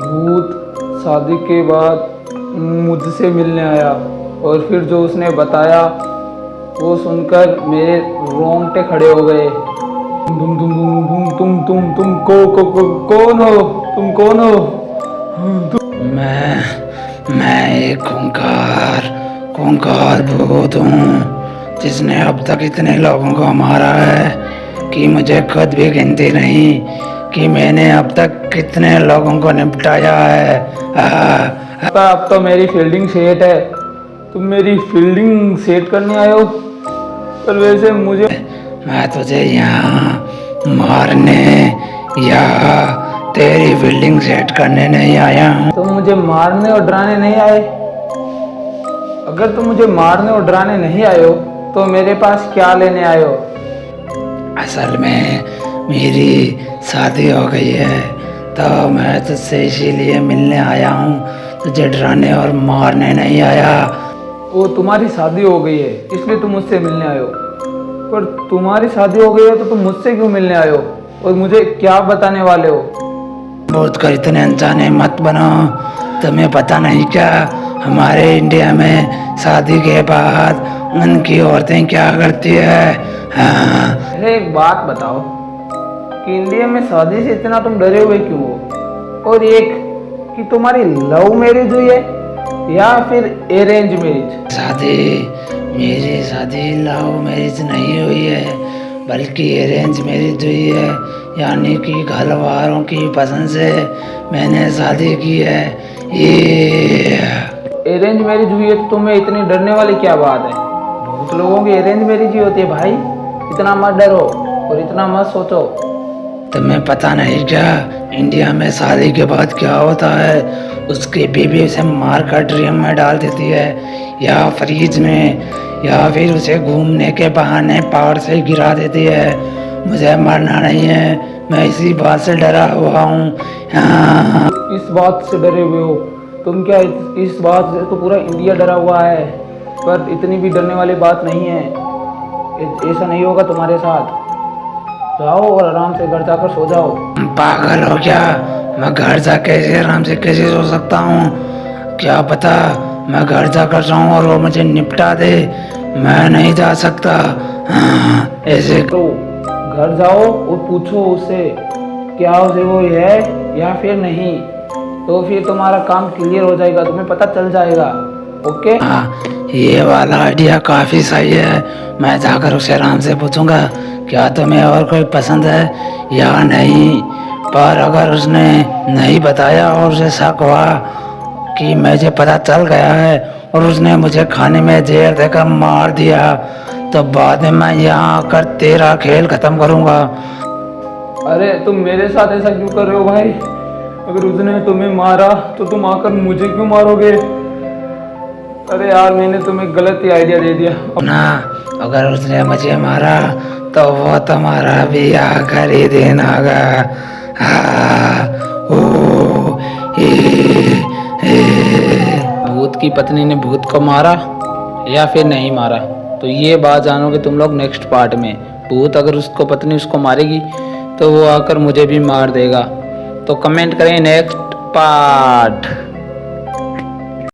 भूत शादी के बाद मुझसे मिलने आया और फिर जो उसने बताया वो सुनकर मेरे रोंगटे खड़े हो गए। तुम तुम तुम तुम तुम तुम कौन हो? तुम कौन हो? मैं एक खूंखार भूत हूँ जिसने अब तक इतने लोगों को मारा है कि मुझे खुद भी गिनती नहीं कि मैंने अब तक कितने लोगों को निपटाया है। अब तो मेरी फील्डिंग सेट है। तुम मेरी फील्डिंग सेट करने आए हो? पर वैसे मुझे मैं तुझे यहाँ मारने या तेरी फील्डिंग सेट करने नहीं आया हूँ। तुम मुझे मारने और डराने नहीं आए। अगर तुम मुझे मारने और डराने नहीं आए हो तो मेरे पास क्या लेने आए हो? असल में मेरी शादी हो गई है तो मैं तुझसे इसीलिए मिलने आया हूँ, तुझे डराने और मारने नहीं आया। वो तुम्हारी शादी हो गई है इसलिए तुम मुझसे मिलने आए हो। पर तुम्हारी शादी हो गई है तो तुम मुझसे क्यों मिलने आए हो और मुझे क्या बताने वाले हो? बहुत कर इतने अनजाने मत बनो। तुम्हें पता नहीं क्या हमारे इंडिया में शादी के बाद उनकी औरतें क्या करती है? हाँ। अरे एक बात बताओ कि इंडिया में शादी से इतना तुम डरे हुए क्यों हो? और एक कि तुम्हारी लव मैरिज हुई है या फिर अरेंज मैरिज? मेरी शादी लव मैरिज नहीं हुई है बल्कि अरेंज मैरिज हुई है, यानी कि घर वालों की पसंद से मैंने शादी की है। ये अरेंज मैरिज हुई है तो तुम्हें इतनी डरने वाली क्या बात है? बहुत लोगों की अरेंज मैरिज ही होती है भाई। इतना मत डरो और इतना मत सोचो। तुम्हें पता नहीं क्या इंडिया में शादी के बाद क्या होता है? उसकी बीवी उसे मार कर ड्रम में डाल देती है या फ्रिज में, या फिर उसे घूमने के बहाने पहाड़ से गिरा देती है। मुझे मरना नहीं है, मैं इसी बात से डरा हुआ हूँ। इस बात से डरे हुए हो तुम? क्या इस बात से तो पूरा इंडिया डरा हुआ है। पर इतनी भी डरने वाली बात नहीं है। ऐसा नहीं होगा तुम्हारे साथ। जाओ और आराम से घर जाकर सो जाओ। पागल हो क्या? मैं घर जा कैसे आराम से कैसे सो सकता हूँ? क्या पता मैं घर जाकर जाऊँ और वो मुझे निपटा दे। मैं नहीं जा सकता। ऐसे तो घर जाओ और पूछो उससे क्या उसे वो है या फिर नहीं। तो फिर तुम्हारा काम क्लियर हो जाएगा, तुम्हें पता चल जाएगा। ओके? ये वाला आइडिया काफी सही है। मैं जाकर उसे आराम से पूछूंगा क्या तुम्हें और कोई पसंद है या नहीं। पर अगर उसने नहीं बताया और उसे शक हुआ कि मुझे पता चल गया है और उसने मुझे खाने में जहर देकर मार दिया तो बाद में मैं यहाँ आकर तेरा खेल खत्म करूँगा। अरे तुम मेरे साथ ऐसा क्यों कर रहे हो भाई? अगर उसने तुम्हें मारा तो तुम आकर मुझे क्यों मारोगे? अरे यार मैंने तुम्हें गलत ही आइडिया दे दिया ना, अगर उसने मुझे मारा तो वो तुम्हारा भी आकर ही देना होगा। भूत की पत्नी ने भूत को मारा या फिर नहीं मारा, तो ये बात जानोगे तुम लोग नेक्स्ट पार्ट में। भूत अगर उसको पत्नी उसको मारेगी तो वो आकर मुझे भी मार देगा। तो कमेंट करें नेक्स्ट पार्ट।